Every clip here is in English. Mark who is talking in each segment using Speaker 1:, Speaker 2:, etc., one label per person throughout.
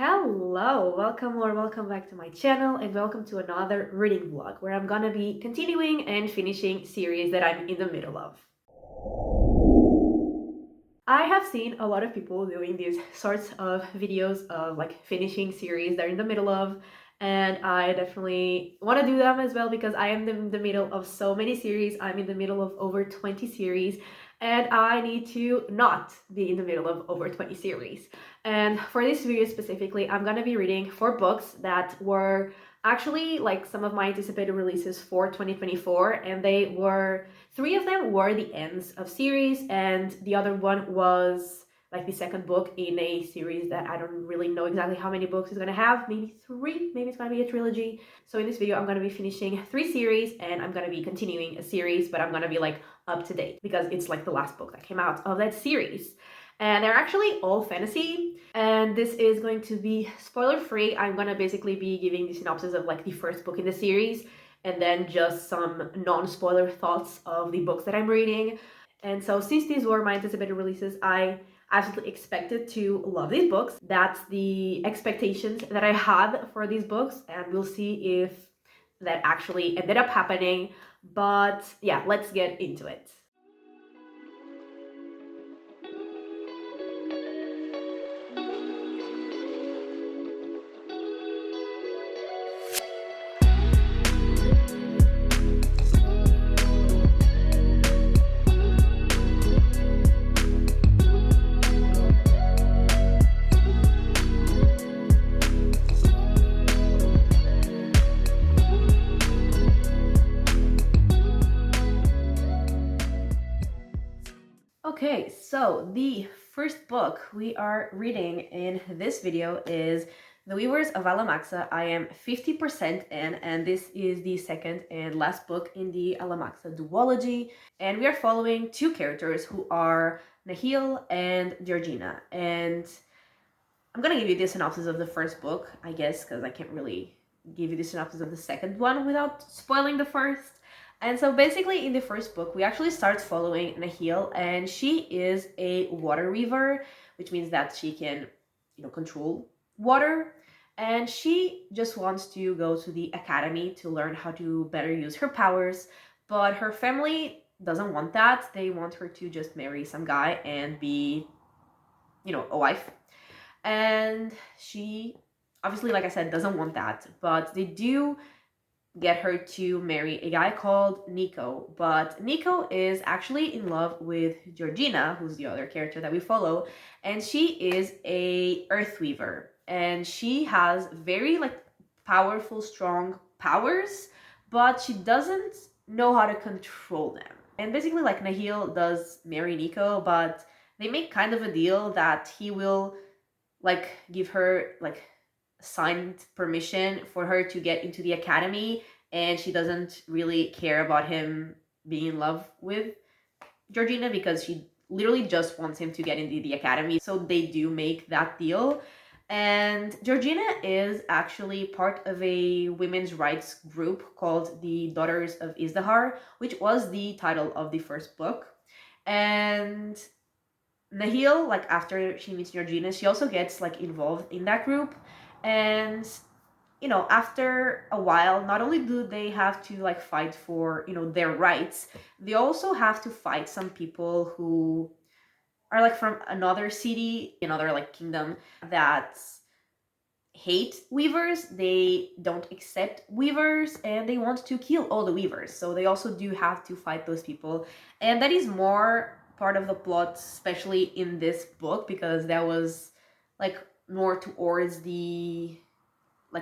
Speaker 1: Hello, welcome or welcome back to my channel and welcome to another reading vlog where I'm gonna be continuing and finishing series that I'm in the middle of. I have seen a lot of people doing these sorts of videos of like finishing series they're in the middle of, and I definitely want to do them as well because I am in the middle of so many series. I'm in the middle of over 20 series and I need to not be in the middle of over 20 series. And for this video specifically, I'm gonna be reading 4 books that were actually like some of my anticipated releases for 2024, and they were 3 of them were the ends of series, and the other one was like the second book in a series that I don't really know exactly how many books it's gonna have. Maybe 3, maybe it's gonna be a trilogy. So in this video, I'm gonna be finishing 3 series and I'm gonna be continuing a series, but I'm gonna be like up to date because it's like the last book that came out of that series. And they're actually all fantasy, and this is going to be spoiler free. I'm gonna basically be giving the synopsis of like the first book in the series and then just some non-spoiler thoughts of the books that I'm reading. And so since these were my anticipated releases, I absolutely expected to love these books. That's the expectations that I had for these books, and we'll see if that actually ended up happening. But yeah, let's get into it. Okay, so the first book we are reading in this video is The Weavers of Alamaxa. I am 50% in, and this is the second and last book in the Alamaxa duology. And we are following 2 characters who are Nahil and Georgina. And I'm gonna give you the synopsis of the first book, I guess, because I can't really give you the synopsis of the second one without spoiling the first. And so basically in the first book, we actually start following Nahil, and she is a water weaver, which means that she can, control water. And she just wants to go to the academy to learn how to better use her powers. But her family doesn't want that. They want her to just marry some guy and be, a wife. And she obviously, like I said, doesn't want that. But they do get her to marry a guy called Nico. But Nico is actually in love with Georgina, who's the other character that we follow, and she is a earth weaver, and she has very like powerful, strong powers, but she doesn't know how to control them. And basically, like, Nahil does marry Nico, but they make kind of a deal that he will like give her like signed permission for her to get into the academy, and she doesn't really care about him being in love with Georgina because she literally just wants him to get into the academy. So they do make that deal. And Georgina is actually part of a women's rights group called the Daughters of Izdahar, which was the title of the first book. And Nahil, like, after she meets Georgina, she also gets like involved in that group. And after a while, not only do they have to like fight for their rights, they also have to fight some people who are like from another city, another like kingdom, that hate weavers. They don't accept weavers and they want to kill all the weavers. So they also do have to fight those people, and that is more part of the plot, especially in this book, because that was like more towards the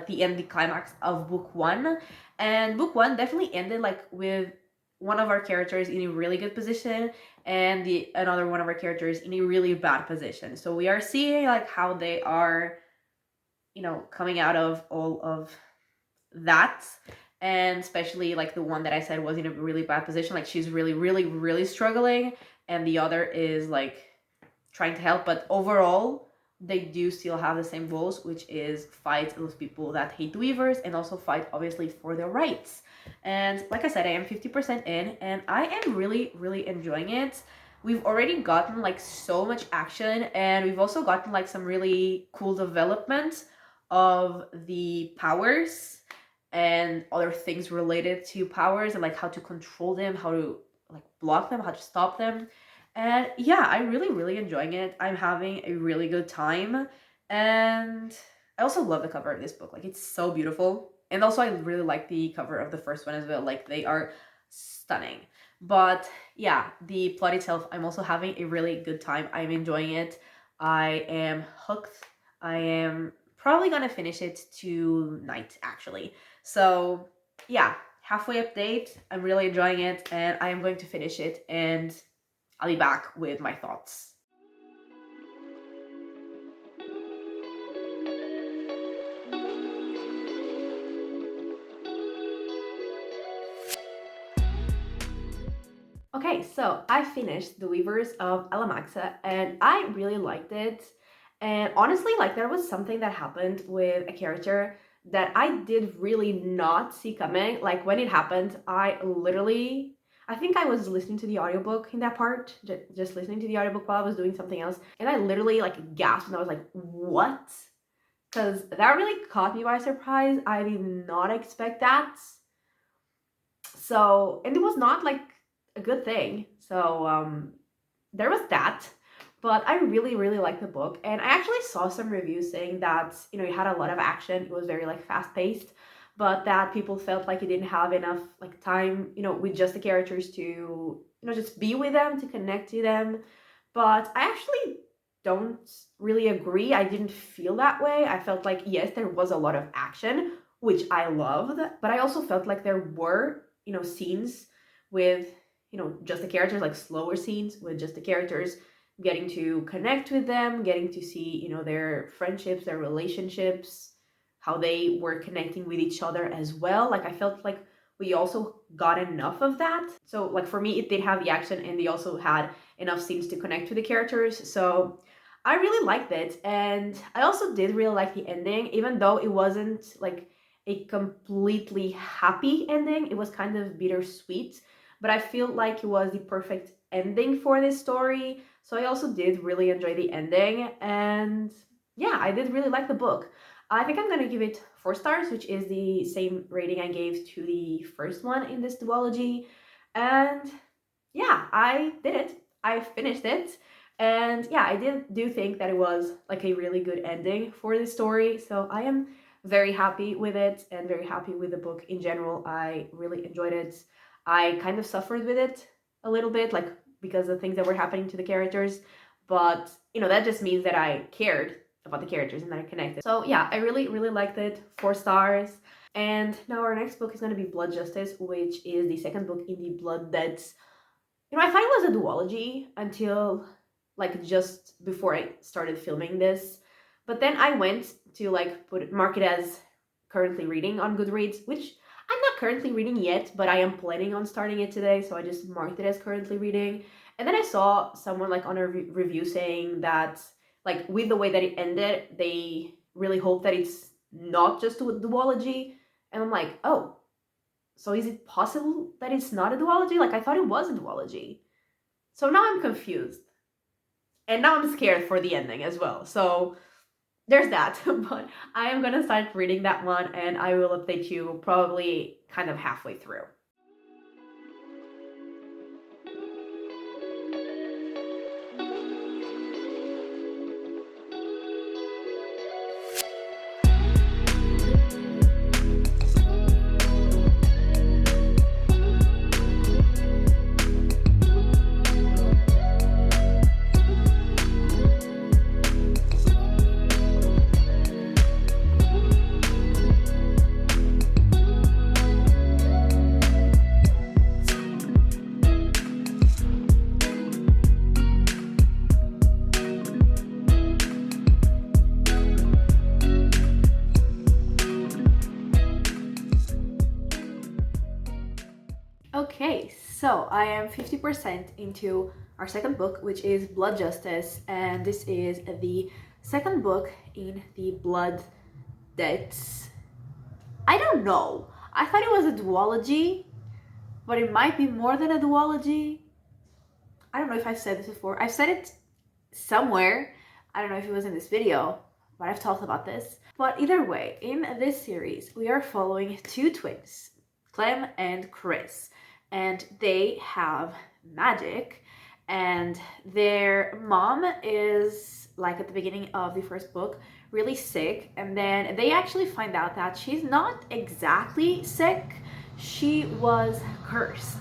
Speaker 1: end, the climax of book 1. And book 1 definitely ended like with one of our characters in a really good position and another one of our characters in a really bad position. So we are seeing like how they are coming out of all of that. And especially like the one that I said was in a really bad position, like she's really, really, really struggling, and the other is like trying to help. But overall, they do still have the same goals, which is fight those people that hate weavers and also fight obviously for their rights. And like I said, I am 50% in and I am really, really enjoying it. we've already gotten like so much action, and we've also gotten like some really cool development of the powers and other things related to powers, and like how to control them, how to like block them, how to stop them. And yeah, I'm really enjoying it. I'm having a really good time. And I also love the cover of this book. Like, it's so beautiful. And also I really like the cover of the first one as well. Like, they are stunning. But yeah, the plot itself, I'm also having a really good time. I'm enjoying it. I am hooked. I am probably gonna finish it tonight, actually. So yeah, halfway update. I'm really enjoying it, and I am going to finish it, and I'll be back with my thoughts. Okay, so I finished The Weavers of Alamaxa, and I really liked it. And honestly, like, there was something that happened with a character that I did really not see coming. Like, when it happened, I think I was listening to the audiobook in that part, just listening to the audiobook while I was doing something else, and I literally like gasped, and I was like, what? Because that really caught me by surprise. I did not expect that. So, and it was not like a good thing. So, there was that. But I really liked the book, and I actually saw some reviews saying that, you know, it had a lot of action. It was very like fast paced, but that people felt like it didn't have enough like time, you know, with just the characters to, you know, just be with them, to connect to them. But I actually don't really agree. I didn't feel that way. I felt like, yes, there was a lot of action, which I loved, but I also felt like there were, you know, scenes with, you know, just the characters, like slower scenes with just the characters, getting to connect with them, getting to see, you know, their friendships, their relationships, how they were connecting with each other as well. Like, I felt like we also got enough of that. So like, for me, it did have the action, and they also had enough scenes to connect with the characters. So I really liked it. And I also did really like the ending, even though it wasn't like a completely happy ending. It was kind of bittersweet, but I feel like it was the perfect ending for this story. So I also did really enjoy the ending, and yeah, I did really like the book. I think I'm gonna give it 4 stars, which is the same rating I gave to the first one in this duology. And yeah, I did it. I finished it. And yeah, I do think that it was like a really good ending for the story. So I am very happy with it, and very happy with the book in general. I really enjoyed it. I kind of suffered with it a little bit, like, because of things that were happening to the characters. But, you know, that just means that I cared about the characters and that I connected. So yeah, I really liked it. 4 stars. And now our next book is going to be Blood Justice, which is the second book in the Blood Debts. You know, I thought it was a duology until like just before I started filming this. But then I went to like mark it as currently reading on Goodreads, which I'm not currently reading yet, but I am planning on starting it today, so I just marked it as currently reading. And then I saw someone like on a review saying that, like, with the way that it ended, they really hope that it's not just a duology. And I'm like, oh, so is it possible that it's not a duology? Like, I thought it was a duology. So now I'm confused. And now I'm scared for the ending as well. So there's that. But I am going to start reading that one, and I will update you probably kind of halfway through. Okay, so I am 50% into our second book, which is Blood Justice, and this is the second book in the Blood Debts. I don't know. I thought it was a duology, but it might be more than a duology. I don't know if I've said this before. I've said it somewhere. I don't know if it was in this video, but I've talked about this. But either way, in this series, we are following two twins, Clem and Chris, and they have magic, and their mom is, like at the beginning of the first book, really sick, and then they actually find out that she's not exactly sick, she was cursed.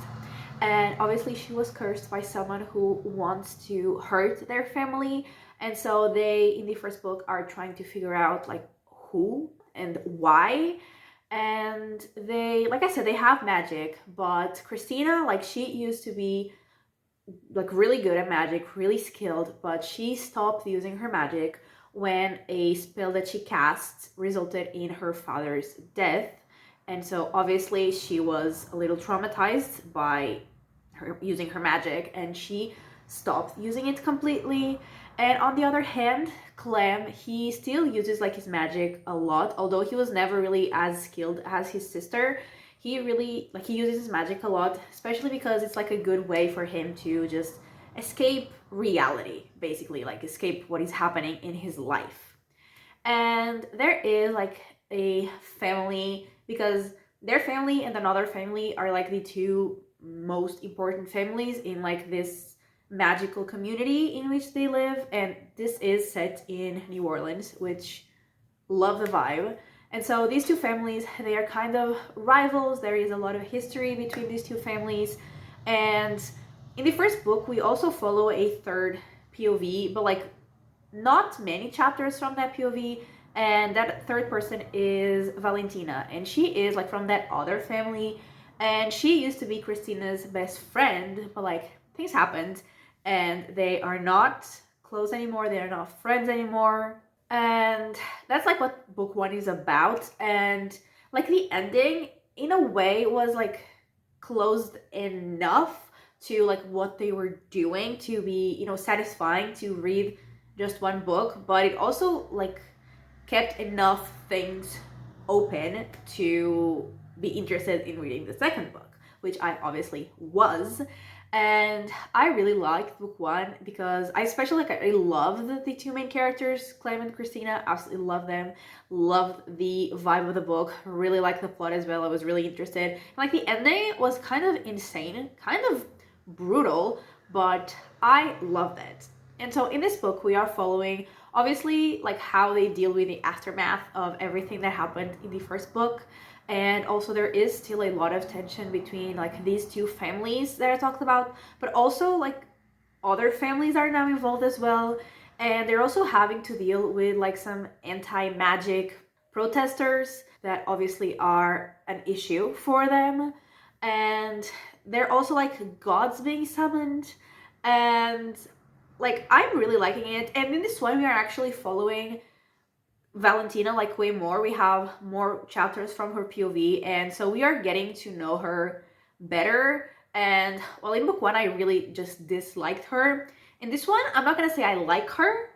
Speaker 1: And obviously she was cursed by someone who wants to hurt their family, and so they in the first book are trying to figure out like who and why. And they, like I said, they have magic, but Christina, like, she used to be like really good at magic, really skilled, but she stopped using her magic when a spell that she cast resulted in her father's death. And so obviously she was a little traumatized by her using her magic, and she stopped using it completely. And on the other hand, Clem, he still uses like his magic a lot, although he was never really as skilled as his sister. He really, like, he uses his magic a lot, especially because it's like a good way for him to just escape reality, basically, like escape what is happening in his life. And there is like a family, because their family and another family are like the two most important families in like this magical community in which they live, and this is set in New Orleans, which love the vibe. And so these two families, they are kind of rivals. There is a lot of history between these two families, and in the first book we also follow a third POV, but like not many chapters from that POV, and that third person is Valentina, and she is like from that other family, and she used to be Christina's best friend, but like things happened and they are not close anymore, they are not friends anymore. And that's like what book one is about. And like the ending in a way was like closed enough to like what they were doing to be, you know, satisfying to read just one book, but it also like kept enough things open to be interested in reading the second book, which I obviously was. And I really liked book one because I especially like, I loved the two main characters, Clem and Christina. Absolutely love them, loved the vibe of the book, really liked the plot as well. I was really interested, and like the ending was kind of insane, kind of brutal, but I loved it. And so in this book we are following obviously like how they deal with the aftermath of everything that happened in the first book. And also there is still a lot of tension between like these two families that I talked about, but also like other families are now involved as well, and they're also having to deal with like some anti-magic protesters that obviously are an issue for them. And they're also like gods being summoned, and like I'm really liking it. And in this one we are actually following Valentina like way more. We have more chapters from her POV, and so we are getting to know her better. And well, in book one I really just disliked her. In this one I'm not gonna say I like her,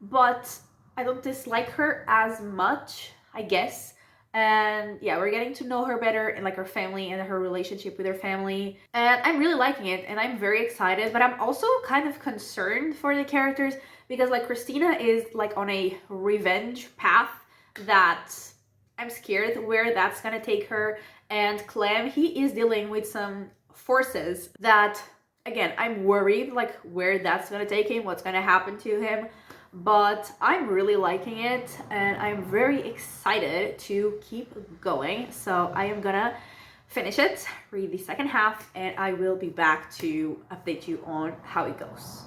Speaker 1: but I don't dislike her as much, I guess. And yeah, we're getting to know her better and like her family and her relationship with her family, and I'm really liking it and I'm very excited. But I'm also kind of concerned for the characters because like Christina is like on a revenge path that I'm scared where that's gonna take her, and Clem, he is dealing with some forces that, again, I'm worried like where that's gonna take him, what's gonna happen to him. But I'm really liking it and I'm very excited to keep going. So I am gonna finish it, read the second half, and I will be back to update you on how it goes.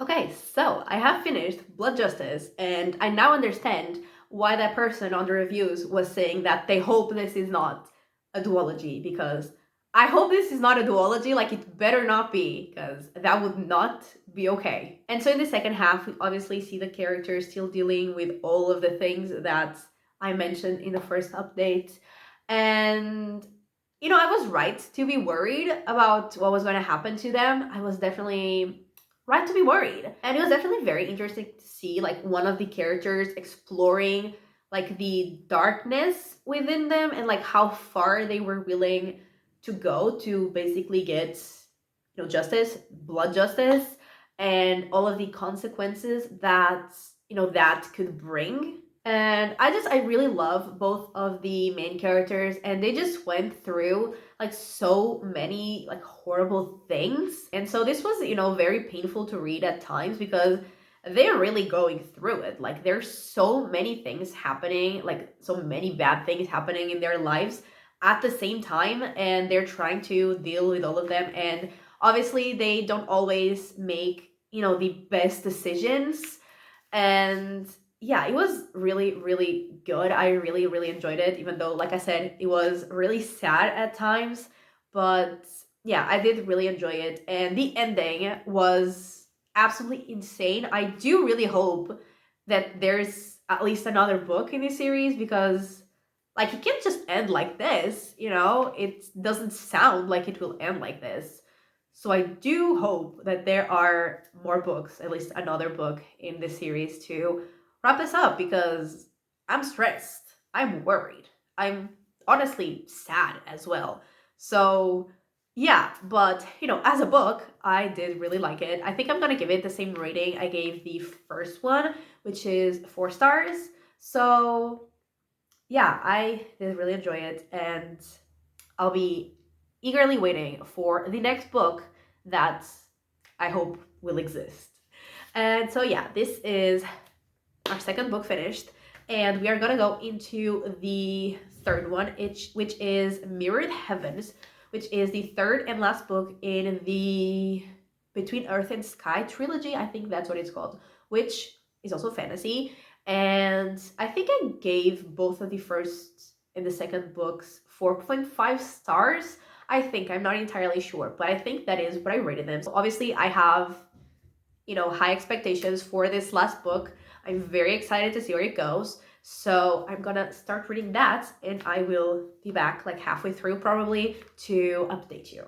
Speaker 1: Okay, so I have finished Blood Justice, and I now understand why that person on the reviews was saying that they hope this is not a duology, because I hope this is not a duology, like it better not be, because that would not be okay. And so in the second half, we obviously see the characters still dealing with all of the things that I mentioned in the first update. And, you know, I was right to be worried about what was going to happen to them. I was definitely right to be worried. And it was definitely very interesting to see, like, one of the characters exploring, like, the darkness within them and, like, how far they were willing to go to basically get, you know, justice, blood justice, and all of the consequences that, you know, that could bring. And I really love both of the main characters, and they just went through like so many like horrible things. And so this was, you know, very painful to read at times because they're really going through it. Like there's so many things happening, like so many bad things happening in their lives at the same time, and they're trying to deal with all of them. And obviously they don't always make, you know, the best decisions. And yeah, it was really, really good. I really, really enjoyed it, even though, like I said, it was really sad at times. But yeah, I did really enjoy it. And the ending was absolutely insane. I do really hope that there's at least another book in this series, because like it can't just end like this, you know? It doesn't sound like it will end like this. So I do hope that there are more books, at least another book in this series to wrap this up, because I'm stressed. I'm worried. I'm honestly sad as well. So yeah, but you know, as a book, I did really like it. I think I'm gonna give it the same rating I gave the first one, which is 4 stars. So yeah, I did really enjoy it, and I'll be eagerly waiting for the next book that I hope will exist. And so yeah, this is our second book finished, and we are gonna go into the third one, which is Mirrored Heavens, which is the third and last book in the Between Earth and Sky trilogy. I think that's what it's called, which is also fantasy. And I think I gave both of the first and the second books 4.5 stars. I think, I'm not entirely sure, but I think that is what I rated them. So obviously I have, you know, high expectations for this last book. I'm very excited to see where it goes. So I'm gonna start reading that, and I will be back like halfway through probably to update you.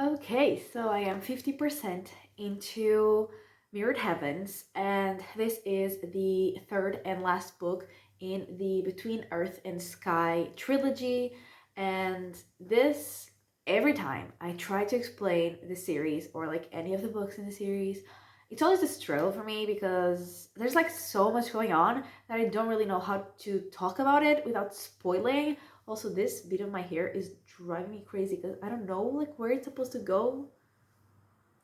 Speaker 1: Okay, so I am 50% into Mirrored Heavens, and this is the third and last book in the Between Earth and Sky trilogy. And this, every time I try to explain the series or like any of the books in the series, it's always a struggle for me because there's like so much going on that I don't really know how to talk about it without spoiling. Also, this bit of my hair is driving me crazy because I don't know like where it's supposed to go.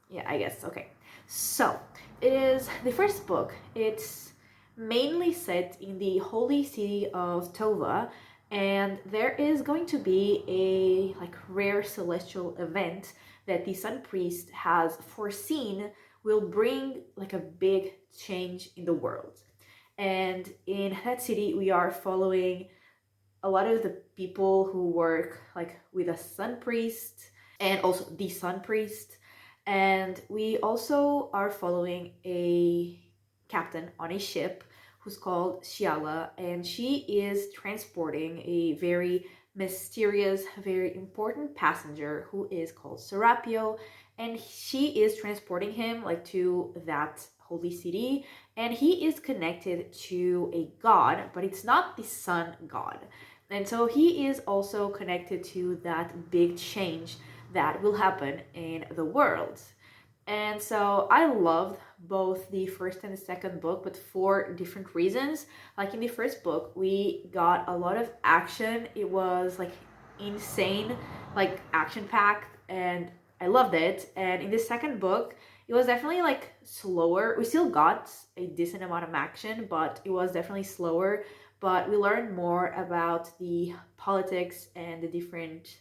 Speaker 1: Yeah, I guess. Okay. So, it is the first book. It's mainly set in the holy city of Tova, and there is going to be a like rare celestial event that the Sun Priest has foreseen will bring like a big change in the world. And in that city, we are following a lot of the people who work like with a Sun Priest and also the Sun Priest. And we also are following a captain on a ship who's called Shiala, and she is transporting a very mysterious, very important passenger who is called Serapio, and she is transporting him like to that holy city, and he is connected to a god, but it's not the sun god. And so he is also connected to that big change that will happen in the world. And so I loved both the first and the second book, but for different reasons. Like in the first book, we got a lot of action. It was like insane, like action packed, and I loved it. And in the second book, it was definitely like slower. We still got a decent amount of action, but it was definitely slower. But we learned more about the politics and the different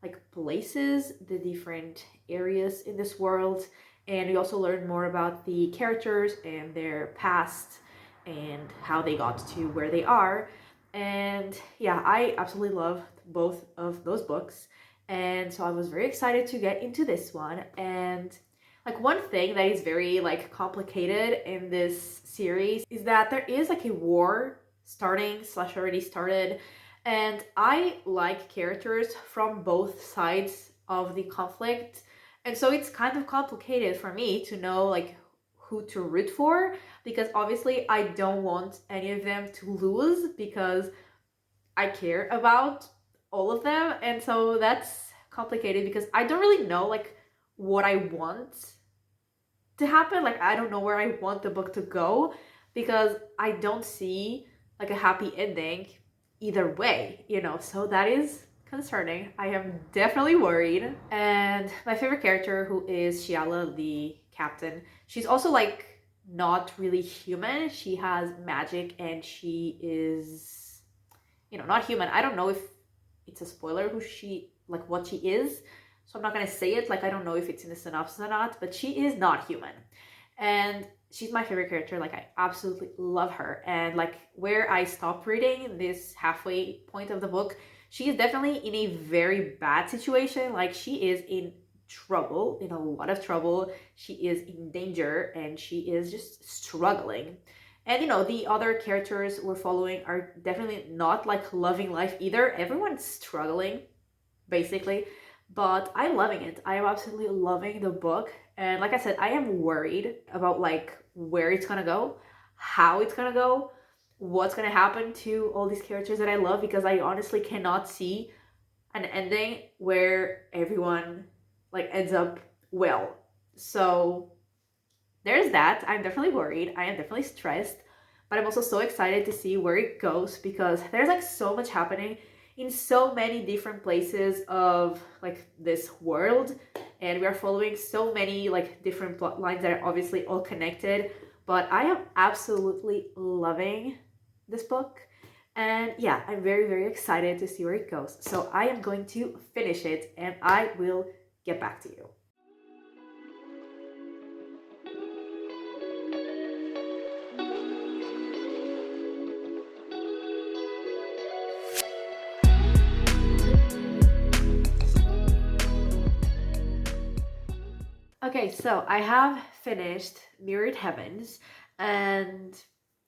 Speaker 1: like places, the different areas in this world. And we also learned more about the characters and their past and how they got to where they are. And yeah, I absolutely love both of those books. And so I was very excited to get into this one. And like one thing that is very like complicated in this series is that there is like a war starting slash already started, and I like characters from both sides of the conflict. And so it's kind of complicated for me to know like who to root for, because obviously I don't want any of them to lose because I care about all of them. And so that's complicated because I don't really know like what I want to happen. Like I don't know where I want the book to go because I don't see like a happy ending either way, you know. So that is concerning. I am definitely worried. And my favorite character, who is Shiala, the captain, she's also like not really human. She has magic and she is, you know, not human. I don't know if it's a spoiler who she, like what she is. So I'm not gonna say it, like I don't know if it's in the synopsis or not, but she is not human. And she's my favorite character. Like I absolutely love her. And like where I stopped reading, this halfway point of the book, she is definitely in a very bad situation. Like she is in trouble, in a lot of trouble. She is in danger and she is just struggling. And you know, the other characters we're following are definitely not like loving life either. Everyone's struggling, basically. But I'm loving it. I am absolutely loving the book. And like I said, I am worried about like where it's gonna go, how it's gonna go, what's gonna happen to all these characters that I love, because I honestly cannot see an ending where everyone like ends up well. So there's that. I'm definitely worried. I am definitely stressed, but I'm also so excited to see where it goes because there's like so much happening in so many different places of like this world, and we are following so many like different plot lines that are obviously all connected. But I am absolutely loving this book, and yeah, I'm very, very excited to see where it goes. So I am going to finish it and I will get back to you. Okay, so I have finished Mirrored Heavens, and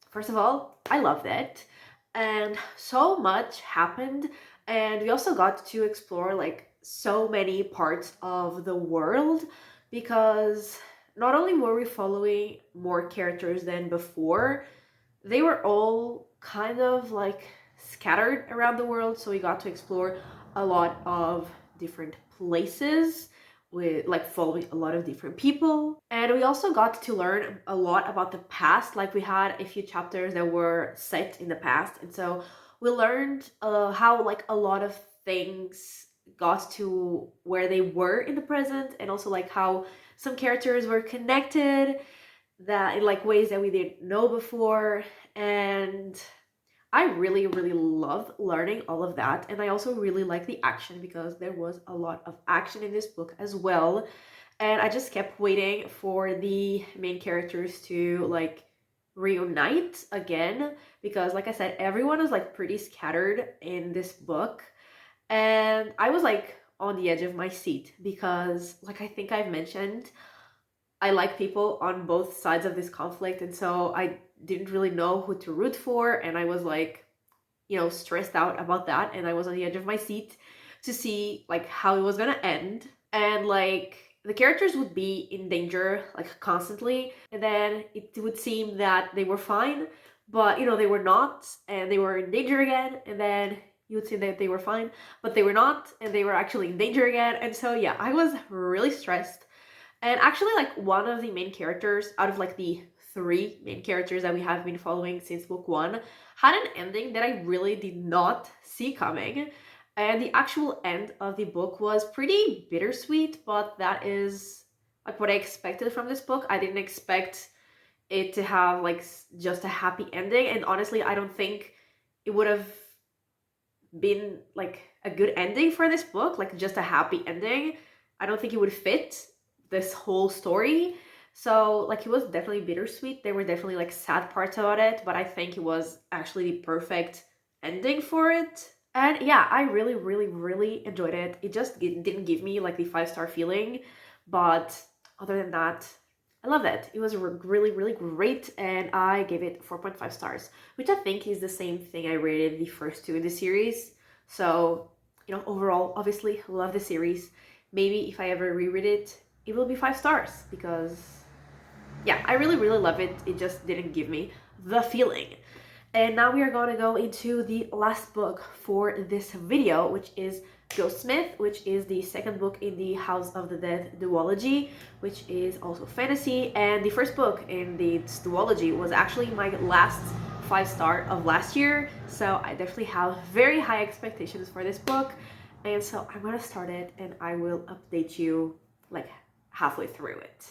Speaker 1: first of all, I loved it, and so much happened, and we also got to explore like so many parts of the world, because not only were we following more characters than before, they were all kind of like scattered around the world, so we got to explore a lot of different places with like following a lot of different people. And we also got to learn a lot about the past. Like we had a few chapters that were set in the past, and so we learned how like a lot of things got to where they were in the present, and also like how some characters were connected that in like ways that we didn't know before. And I really, really love learning all of that. And I also really like the action because there was a lot of action in this book as well. And I just kept waiting for the main characters to like reunite again, because like I said, everyone is like pretty scattered in this book. And I was like on the edge of my seat because like I think I've mentioned, I like people on both sides of this conflict, and so I didn't really know who to root for, and I was like, you know, stressed out about that, and I was on the edge of my seat to see like how it was gonna end. And like the characters would be in danger like constantly, and then it would seem that they were fine, but you know, they were not, and they were in danger again, and then you would see that they were fine, but they were not, and they were actually in danger again. And so yeah, I was really stressed. And actually, like, one of the main characters out of like the three main characters that we have been following since book one had an ending that I really did not see coming. And the actual end of the book was pretty bittersweet, but that is like what I expected from this book. I didn't expect it to have like just a happy ending, and honestly, I don't think it would have been like a good ending for this book, like just a happy ending. I don't think it would fit this whole story. So like it was definitely bittersweet. There were definitely like sad parts about it, but I think it was actually the perfect ending for it. And yeah, I really, really, really enjoyed it. It just didn't give me like the 5-star feeling, but other than that, I loved it. It was really, really great, and I gave it 4.5 stars, which I think is the same thing I rated the first two in the series. So, you know, overall, obviously, love the series. Maybe if I ever reread it, it will be 5 stars because, yeah, I really, really love it. It just didn't give me the feeling. And now we are going to go into the last book for this video, which is Ghostsmith, which is the second book in the House of the Dead duology, which is also fantasy. And the first book in the duology was actually my last 5-star of last year. So I definitely have very high expectations for this book. And so I'm going to start it and I will update you like halfway through it.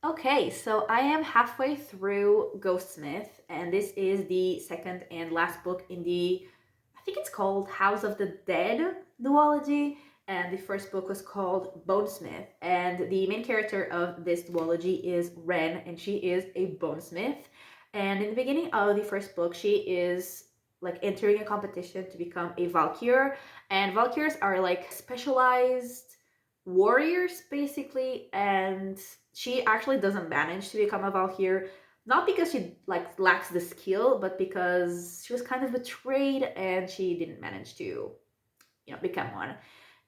Speaker 1: Okay, so I am halfway through Ghostsmith, and this is the second and last book in the, I think it's called House of the Dead duology, and the first book was called Bonesmith, and the main character of this duology is Ren, and she is a bonesmith, and in the beginning of the first book, she is like entering a competition to become a Valkyr, and Valkyrs are like specialized warriors basically, and she actually doesn't manage to become a Valkyr, not because she like lacks the skill, but because she was kind of betrayed and she didn't manage to, you know, become one.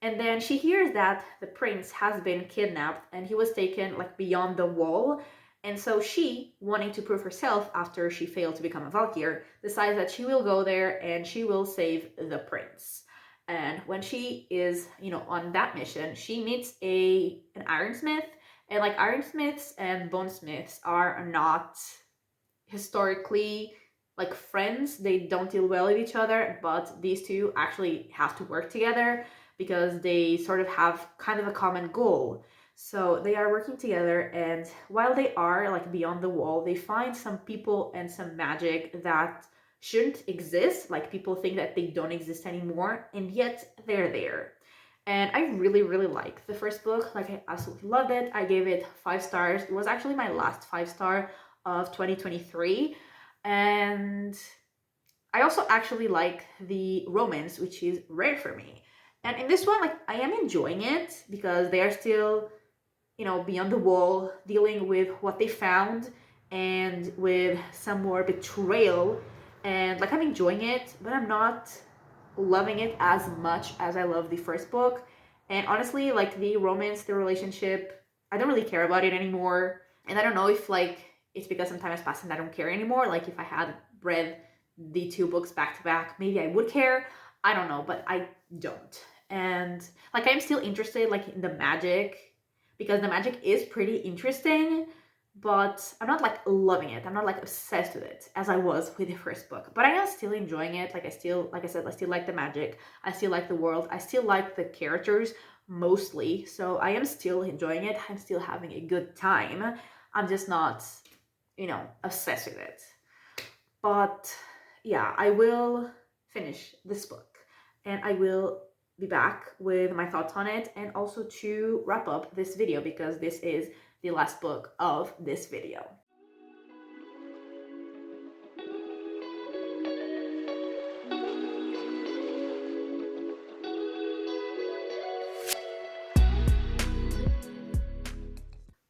Speaker 1: And then she hears that the prince has been kidnapped and he was taken like beyond the wall. And so she, wanting to prove herself after she failed to become a Valkyr, decides that she will go there and she will save the prince. And when she is, you know, on that mission, she meets an ironsmith. And like ironsmiths and bonesmiths are not historically like friends. They don't deal well with each other, but these two actually have to work together because they sort of have kind of a common goal. So they are working together, and while they are like beyond the wall, they find some people and some magic that shouldn't exist. Like people think that they don't exist anymore, and yet they're there. And I really, really like the first book. Like I absolutely loved it. I gave it 5 stars. It was actually my last 5-star of 2023. And I also actually like the romance, which is rare for me. And in this one, like I am enjoying it because they are still, you know, beyond the wall, dealing with what they found and with some more betrayal. And like I'm enjoying it, but I'm not loving it as much as I love the first book. And honestly, like the romance, the relationship, I don't really care about it anymore. And I don't know if like it's because some time has passed and I don't care anymore. Like if I had read the 2 books back to back, maybe I would care. I don't know, but I don't. And like I'm still interested like in the magic because the magic is pretty interesting, but I'm not like loving it. I'm not like obsessed with it as I was with the first book, but I am still enjoying it. Like I still, like I said, I still like the magic. I still like the world. I still like the characters mostly. So I am still enjoying it. I'm still having a good time. I'm just not, you know, obsessed with it. But yeah, I will finish this book and I will be back with my thoughts on it and also to wrap up this video because this is the last book of this video.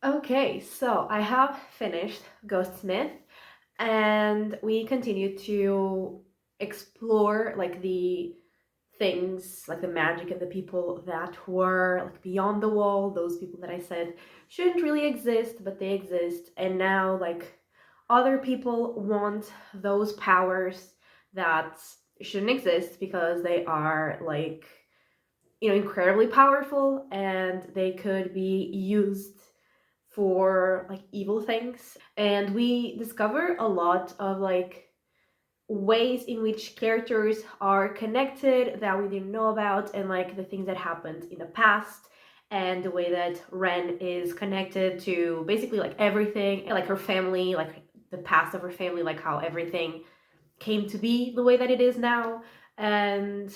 Speaker 1: Okay, so I have finished Ghostsmith and we continue to explore like the things, like the magic and the people that were like beyond the wall, those people that I said shouldn't really exist, but they exist. And now like other people want those powers that shouldn't exist because they are like, you know, incredibly powerful and they could be used for like evil things. And we discover a lot of like ways in which characters are connected that we didn't know about, and like the things that happened in the past, and the way that Ren is connected to basically like everything, like her family, like the past of her family, like how everything came to be the way that it is now. And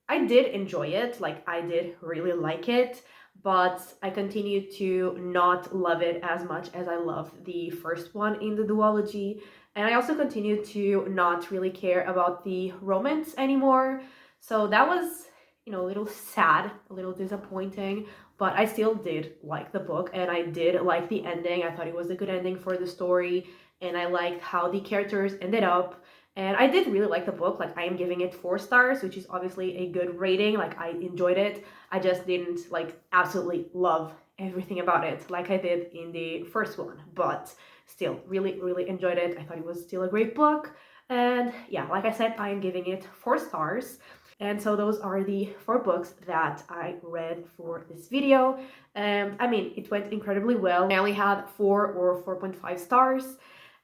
Speaker 1: I did enjoy it, like I did really like it, but I continue to not love it as much as I loved the first one in the duology. And I also continue to not really care about the romance anymore. So that was, you know, a little sad, a little disappointing, but I still did like the book and I did like the ending. I thought it was a good ending for the story and I liked how the characters ended up. And I did really like the book. Like I am giving it 4 stars, which is obviously a good rating. Like I enjoyed it. I just didn't like absolutely love everything about it like I did in the first one, but still really, really enjoyed it. I thought it was still a great book. And yeah, like I said, I am giving it 4 stars. And so those are the 4 books that I read for this video. And I mean, it went incredibly well. I only had 4 or 4.5 stars.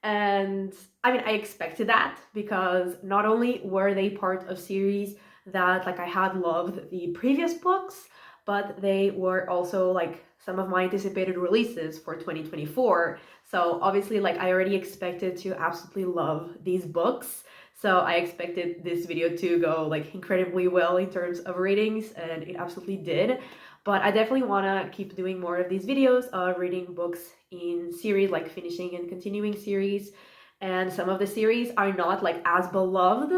Speaker 1: And I mean, I expected that because not only were they part of series that like I had loved the previous books, but they were also like some of my anticipated releases for 2024. So obviously like I already expected to absolutely love these books. So I expected this video to go like incredibly well in terms of ratings, and it absolutely did. But I definitely want to keep doing more of these videos of reading books in series, like finishing and continuing series. And some of the series are not like as beloved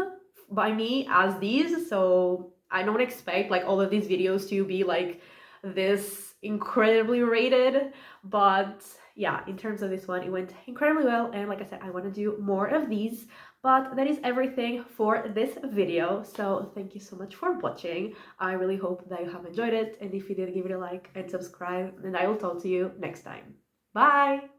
Speaker 1: by me as these, so I don't expect like all of these videos to be like this incredibly rated. But yeah, in terms of this one, it went incredibly well, and like I said, I want to do more of these. But that is everything for this video, so thank you so much for watching. I really hope that you have enjoyed it, and if you did, give it a like and subscribe, and I will talk to you next time. Bye!